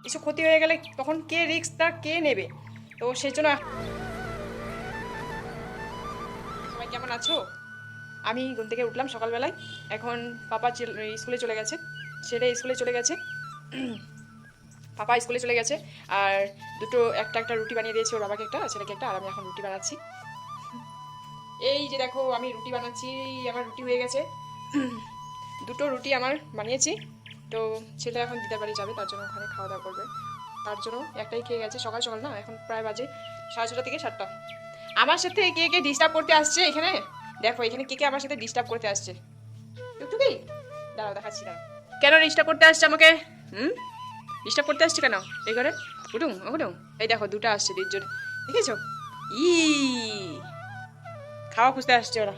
কিছু ক্ষতি হয়ে গেলে তখন কে রিস্কটা কে নেবে? তো সেই জন্য সবাই কেমন আছো? আমি ঘুম থেকে উঠলাম সকালবেলায়। এখন পাপা স্কুলে চলে গেছে, ছেলে স্কুলে চলে গেছে, পাপা স্কুলে চলে গেছে। আর একটা একটা রুটি বানিয়ে দিয়েছি ওর বাবাকে একটা, ছেলেকে একটা, আর আমি এখন রুটি বানাচ্ছি। এই যে দেখো আমি রুটি বানাচ্ছি, আমার রুটি হয়ে গেছে। দুটো রুটি আমার বানিয়েছি। তো ছেলে এখন দিদার বাড়ি যাবে, তার জন্য ওখানে খাওয়া দাওয়া করবে, তার জন্য একটাই খেয়ে গেছে। সকাল সকাল না, এখন প্রায় বাজে 6:30 থেকে 7টা। আমার সাথে কে কে ডিস্টার্ব করতে আসছে এখানে দেখো, এখানে কে কে আমার সাথে ডিস্টার্ব করতে আসছে টুকটুকি, দাঁড়াও দেখাচ্ছি, দাঁড়াও। কেন ডিস্টার্ব করতে আসছে আমাকে? ডিস্টার্ব করতে আসছে কেন এই ঘরে? উঠুন উঠুন, এই দেখো দুটো আসছে, দুজন, দেখেছো? ই খাওয়া খুঁজতে আসছে ওরা।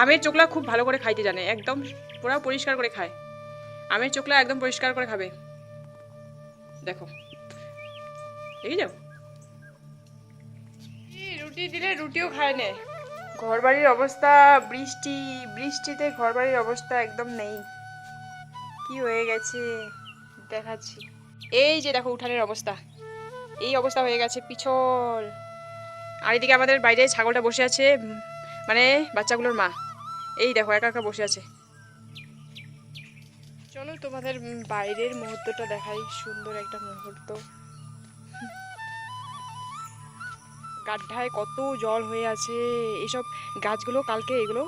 আমের চোখলা খুব ভালো করে খাইতে জানে, একদম পুরো পরিষ্কার করে খায়। আমের চোখলা একদম পরিষ্কার করে খাবে, দেখো, দেখে যাও। রুটি দিলে রুটিও খায় না। ঘরবাড়ির অবস্থা, বৃষ্টিতে ঘরবাড়ির অবস্থা একদম নেই, কি হয়ে গেছে দেখাচ্ছি। এই যে দেখো উঠানের অবস্থা, এই অবস্থা হয়ে গেছে পিছল। আর এদিকে আমাদের বাইরে ছাগলটা বসে আছে, মানে বাচ্চাগুলোর মা, এই দেখো একা একা বসে আছে। চলো তোমাদের বাইরের মুহূর্তটা দেখাই, সুন্দর একটা মুহূর্ত। গাড্ডায় কত জল হয়ে আছে। এইসব গাছগুলো কালকে এগুলো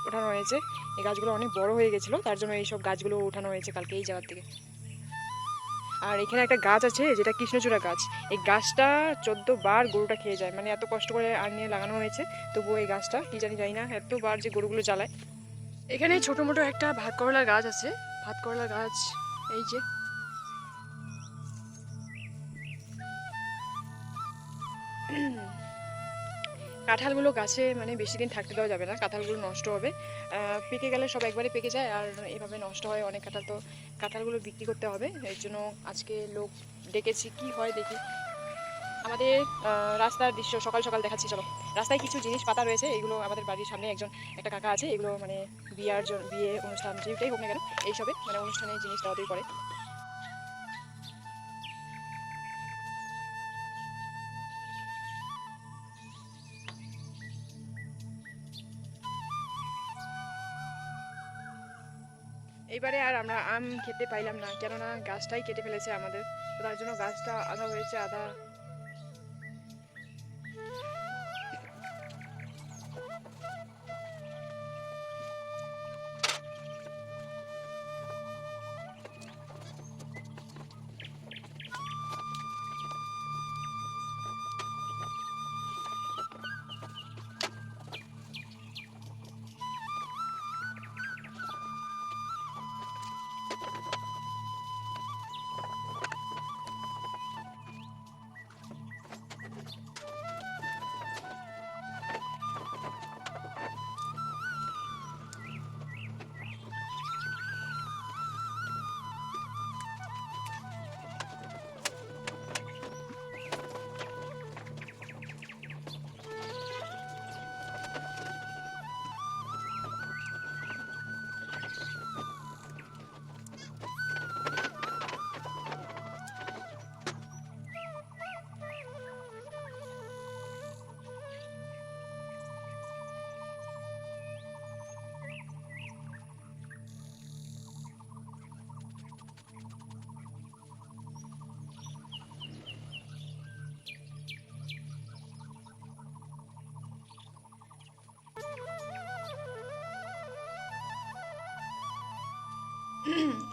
ওঠানো হয়েছে, এই গাছগুলো অনেক বড় হয়ে গেছিলো, তার জন্য এইসব গাছগুলো ওঠানো হয়েছে কালকে এই জায়গার থেকে। আর এখানে একটা গাছ আছে যেটা কৃষ্ণচূড়া গাছ, এই গাছটা 14 বার গরুটা খেয়ে যায়, মানে এত কষ্ট করে নিয়ে লাগানো হয়েছে, তবুও এই গাছটা কি জানি না এতবার যে গরুগুলো জ্বালায়। এখানে ছোট মোটো একটা ভাত করলার গাছ আছে, ভাত করলা গাছ, এই যে কাঁঠালগুলো গাছে মানে বেশি দিন থাকতে দেওয়া যাবে না, কাঁঠালগুলো নষ্ট হবে। পেকে গেলে সব একবারে পেকে যায়, আর এভাবে নষ্ট হয় অনেক কাঁঠাল। তো কাঁঠালগুলো বিক্রি করতে হবে, এর জন্য আজকে লোক ডেকেছি, কি হয় দেখি। আমাদের রাস্তার দৃশ্য সকাল সকাল দেখাচ্ছি, চলো। রাস্তায় কিছু জিনিস পাতা রয়েছে, এগুলো আমাদের বাড়ির সামনে একটা কাকা আছে, এগুলো মানে বিয়ে অনুষ্ঠান যেটাই হোক না কেন, এইসবে মানে অনুষ্ঠানে জিনিস দেওয়া দিয়ে করে। এইবারে আর আমরা আম খেতে পাইলাম না, কেননা গাছটাই কেটে ফেলেছে আমাদের, তো তার জন্য গাছটা আধা হয়েছে আধা।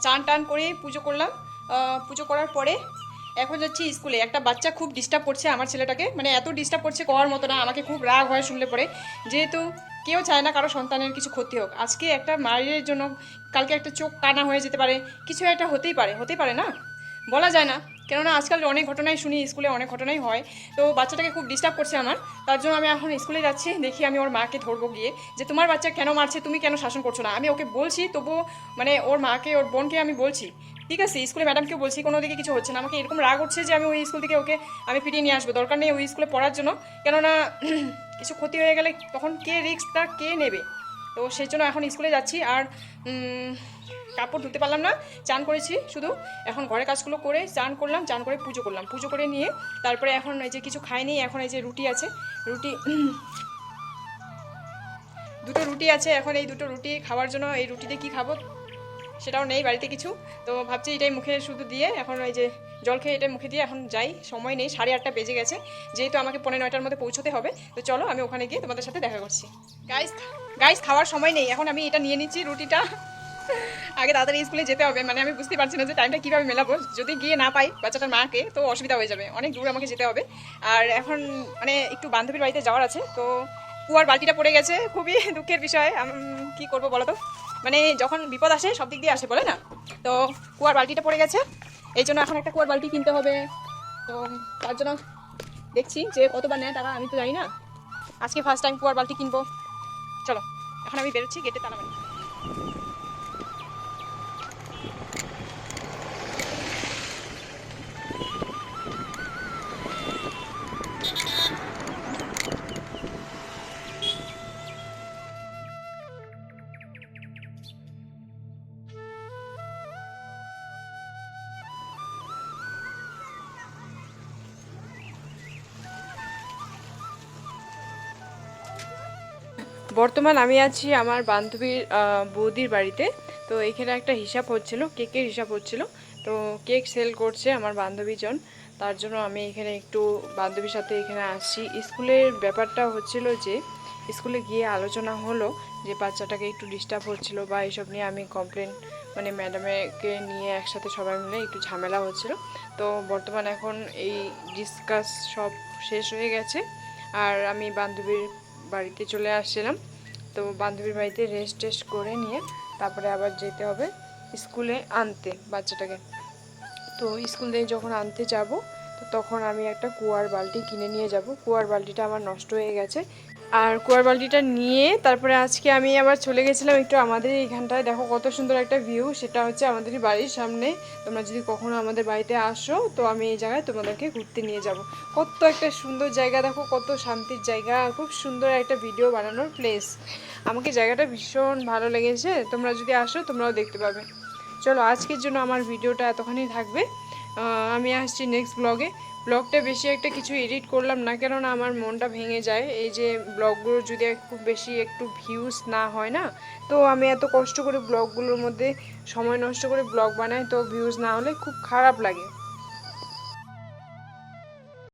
চান টান করে পুজো করলাম, পুজো করার পরে এখন যাচ্ছি স্কুলে। একটা বাচ্চা খুব ডিস্টার্ব করছে আমার ছেলেটাকে, মানে এত ডিস্টার্ব করছে করার মতো না, আমাকে খুব রাগ হয় শুনলে পরে। যেহেতু কেউ চায় না কারো সন্তানের কিছু ক্ষতি হোক, আজকে একটা মায়ের জন্য কালকে একটা চোখ কানা হয়ে যেতে পারে, কিছু একটা হতেই পারে না, বলা যায় না। কেননা আজকাল অনেক ঘটনাই শুনি, স্কুলে অনেক ঘটনাই হয়। তো বাচ্চাটাকে খুব ডিস্টার্ব করছে আমার, তার জন্য আমি এখন স্কুলে যাচ্ছি, দেখি আমি ওর মাকে ধরবো গিয়ে, যে তোমার বাচ্চা কেন মারছে, তুমি কেন শাসন করছো না। আমি ওকে বলছি, তবুও মানে ওর মাকে ওর বোনকে আমি বলছি, ঠিক আছে, স্কুলে ম্যাডামকেও বলছি, কোনো দিকে কিছু হচ্ছে না। আমাকে এরকম রাগ উঠছে যে আমি ওই স্কুল থেকে ওকে আমি ফিরিয়ে নিয়ে আসবো, দরকার নেই ওই স্কুলে পড়ার জন্য। কেননা কিছু ক্ষতি হয়ে গেলে তখন কে রিস্কটা কে নেবে? তো সেই জন্য এখন স্কুলে যাচ্ছি। আর কাপড় ধুতে পারলাম না, চান করেছি শুধু। এখন ঘরের কাজগুলো করে চান করলাম, চান করে পুজো করলাম, পুজো করে নিয়ে তারপরে এখন এই যে কিছু খাইনি, এখন এই যে রুটি আছে, রুটি দুটো রুটি আছে, এখন এই দুটো রুটি খাওয়ার জন্য এই রুটিতে কি খাবো সেটাও নেই বাড়িতে কিছু। তো ভাবছি এটাই মুখে শুধু দিয়ে এখন ওই যে জল খেয়ে এটাই মুখে দিয়ে এখন যাই, সময় নেই, 8:30 বেজে গেছে, যেহেতু আমাকে 9:45-র মধ্যে পৌঁছতে হবে। তো চলো আমি ওখানে গিয়ে তোমাদের সাথে দেখা করছি। গাইস খাওয়ার সময় নেই, এখন আমি এটা নিয়ে নিচ্ছি রুটিটা, আগে তাড়াতাড়ি স্কুলে যেতে হবে। মানে আমি বুঝতে পারছি না যে টাইমটা কীভাবে মেলাবো, যদি গিয়ে না পাই বাচ্চাটার মাকে তো অসুবিধা হয়ে যাবে, অনেক দূর আমাকে যেতে হবে। আর এখন মানে একটু বান্ধবীর বাড়িতে যাওয়ার আছে, তো কুয়ার বালতিটা পড়ে গেছে, খুবই দুঃখের বিষয়। কি করবো বলো তো, মানে যখন বিপদ আসে সব দিক দিয়ে আসে বলে না, তো কুয়ার বালতিটা পড়ে গেছে, এই জন্য এখন একটা কুয়ার বালতি কিনতে হবে। তো তার জন্য দেখছি যে কতবার নেয় টাকা, আমি তো জানি না, আজকে ফার্স্ট টাইম কুয়ার বালতি কিনবো। চলো এখন আমি বেরোচ্ছি, গেটে তালা মারি। বর্তমান আমি আছি আমার বান্ধবীর বৌদির বাড়িতে। তো এখানে একটা হিসাব হচ্ছিল, কেকের হিসাব হচ্ছিল। তো কেক সেল করছে আমার বান্ধবীজন, তার জন্য আমি এখানে একটু বান্ধবীর সাথে এখানে আসছি। স্কুলের ব্যাপারটা হচ্ছিল যে স্কুলে গিয়ে আলোচনা হলো যে বাচ্চাটাকে একটু ডিস্টার্ব হচ্ছিল বা এইসব নিয়ে আমি কমপ্লেন, মানে ম্যাডামকে নিয়ে একসাথে সবাই মিলে একটু ঝামেলা হচ্ছিল। তো বর্তমান এখন এই ডিসকাস সব শেষ হয়ে গেছে, আর আমি বান্ধবীর বাড়িতে চলে আসছিলাম। তো বান্ধবীর বাড়িতে রেস্ট টেস্ট করে নিয়ে তারপরে আবার যেতে হবে স্কুলে আনতে বাচ্চাটাকে। তো স্কুল থেকে যখন আনতে যাব তো তখন আমি একটা কুয়ার বালতি কিনে নিয়ে যাব। কুয়ার বালতিটা আমার নষ্ট হয়ে গেছে, আর কুয়ার বালতিটা নিয়ে তারপরে আজকে আমি আবার চলে গেছিলাম একটু আমাদের এইখানটায়। দেখো কত সুন্দর একটা ভিউ, সেটা হচ্ছে আমাদের বাড়ির সামনে। তোমরা যদি কখনো আমাদের বাড়িতে আসো তো আমি এই জায়গায় তোমাদেরকে ঘুরতে নিয়ে যাব। কত একটা সুন্দর জায়গা, দেখো কত শান্তির জায়গা, খুব সুন্দর একটা ভিডিও বানানোর প্লেস। আমাকে জায়গাটা ভীষণ ভালো লেগেছে, তোমরা যদি আসো তোমরাও দেখতে পাবে। চলো আজকের জন্য আমার ভিডিওটা এতখানি থাকবে, আমি আসছি নেক্সট ব্লগে। ব্লগটা বেশি একটা কিছু এডিট করলাম না, কেননা আমার মনটা ভেঙে যায় এই যে ব্লগগুলো যদি খুব বেশি একটু ভিউজ না হয় না, তো আমি এত কষ্ট করে ব্লগগুলোর মধ্যে সময় নষ্ট করে ব্লগ বানাই, তো ভিউজ না হলে খুব খারাপ লাগে।